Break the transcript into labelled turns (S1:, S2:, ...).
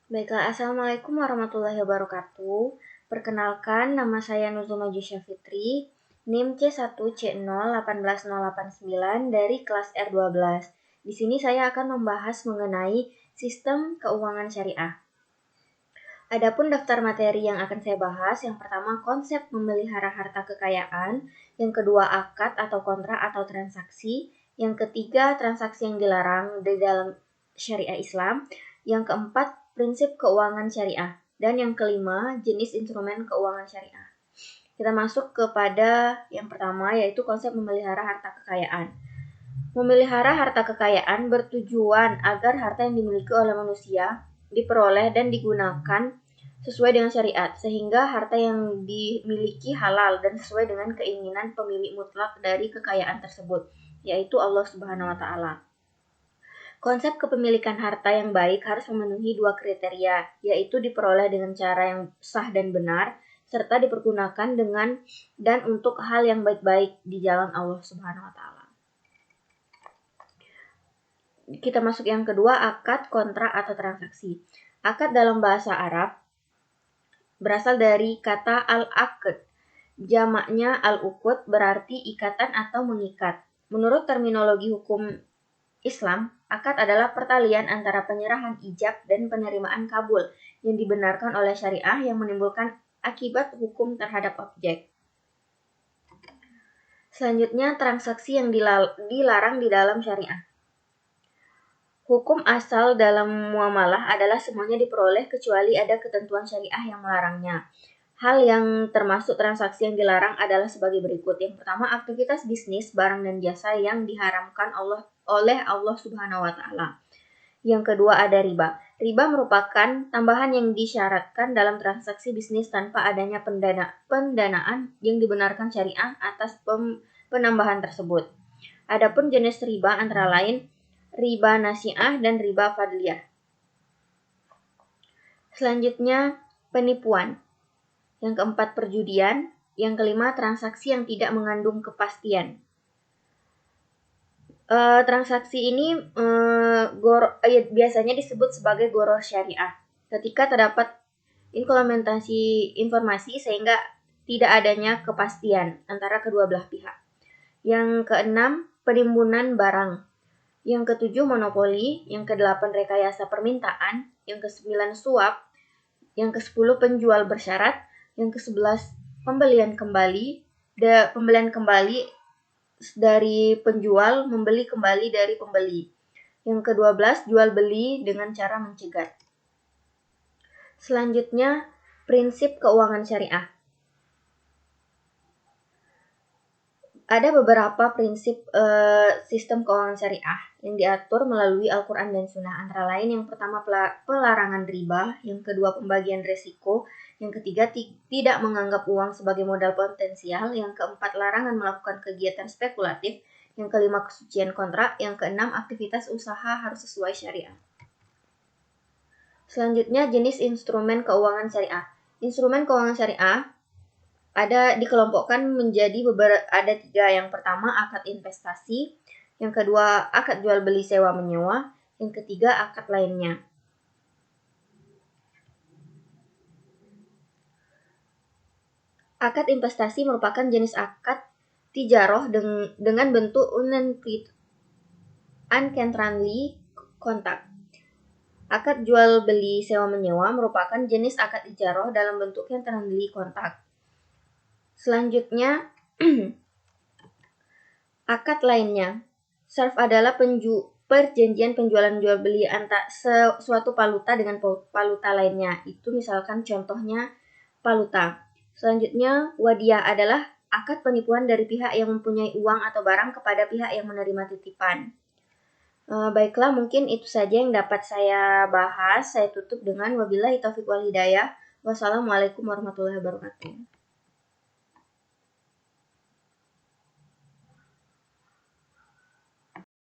S1: Baiklah, Assalamualaikum warahmatullahi wabarakatuh. Perkenalkan, nama saya Nuzul Najisya Fitri, NIM C1C0180089 dari kelas R12. Di sini saya akan membahas mengenai sistem keuangan syariah. Adapun daftar materi yang akan saya bahas, yang pertama konsep memelihara harta kekayaan, yang kedua akad atau kontrak atau transaksi, yang ketiga transaksi yang dilarang di dalam syariah Islam, yang keempat prinsip keuangan syariah, dan yang kelima jenis instrumen keuangan syariah. Kita masuk kepada yang pertama, yaitu konsep memelihara harta kekayaan. Memelihara harta kekayaan bertujuan agar harta yang dimiliki oleh manusia diperoleh dan digunakan sesuai dengan syariat, sehingga harta yang dimiliki halal dan sesuai dengan keinginan pemilik mutlak dari kekayaan tersebut, yaitu Allah Subhanahu wa Ta'ala. Konsep kepemilikan harta yang baik harus memenuhi dua kriteria, yaitu diperoleh dengan cara yang sah dan benar, serta dipergunakan dengan dan untuk hal yang baik-baik di jalan Allah Subhanahu wa Ta'ala. Kita masuk yang kedua, akad, kontrak, atau transaksi. Akad dalam bahasa Arab berasal dari kata al-aqd. Jamaknya al-uqud berarti ikatan atau mengikat. Menurut terminologi hukum Islam, akad adalah pertalian antara penyerahan ijab dan penerimaan kabul yang dibenarkan oleh syariah yang menimbulkan akibat hukum terhadap objek. Selanjutnya, transaksi yang dilarang di dalam syariah. Hukum asal dalam muamalah adalah semuanya diperoleh kecuali ada ketentuan syariah yang melarangnya. Hal yang termasuk transaksi yang dilarang adalah sebagai berikut. Yang pertama, aktivitas bisnis, barang dan jasa yang diharamkan oleh Allah Subhanahu wa Ta'ala. Yang kedua, ada riba. Riba merupakan tambahan yang disyaratkan dalam transaksi bisnis tanpa adanya pendanaan yang dibenarkan syariah atas penambahan tersebut. Adapun jenis riba antara lain riba nasi'ah dan riba fadliyah. Selanjutnya, penipuan. Yang keempat, perjudian. Yang kelima, transaksi yang tidak mengandung kepastian. Transaksi ini biasanya disebut sebagai gharar syariah. Ketika terdapat implementasi informasi sehingga tidak adanya kepastian antara kedua belah pihak. Yang keenam, penimbunan barang. Yang ketujuh, monopoli. Yang kedelapan, rekayasa permintaan. Yang kesembilan, suap. Yang kesepuluh, penjual bersyarat. Yang kesebelas, pembelian kembali. Pembelian kembali dari penjual, membeli kembali dari pembeli. Yang ke-12, jual beli dengan cara mencegat. Selanjutnya, prinsip keuangan syariah. Ada beberapa prinsip sistem keuangan syariah yang diatur melalui Al-Quran dan Sunnah. Antara lain, yang pertama pelarangan riba, yang kedua pembagian risiko, yang ketiga tidak menganggap uang sebagai modal potensial, yang keempat larangan melakukan kegiatan spekulatif, yang kelima kesucian kontrak, yang keenam aktivitas usaha harus sesuai syariah. Selanjutnya, jenis instrumen keuangan syariah. Instrumen keuangan syariah dikelompokkan menjadi ada tiga. Yang pertama, akad investasi. Yang kedua, akad jual beli sewa menyewa. Yang ketiga, akad lainnya. Akad investasi merupakan jenis akad tijaroh dengan bentuk uncantranly kontak. Akad jual beli sewa menyewa merupakan jenis akad tijaroh dalam bentuk uncantranly kontak. Selanjutnya, akad lainnya. Sarf adalah perjanjian penjualan jual beli antara suatu valuta dengan valuta lainnya. Itu misalkan contohnya valuta. Selanjutnya, wadiyah adalah akad penipuan dari pihak yang mempunyai uang atau barang kepada pihak yang menerima titipan. Baiklah, mungkin itu saja yang dapat saya bahas. Saya tutup dengan wabillahi taufiq wal hidayah. Wassalamualaikum warahmatullahi wabarakatuh.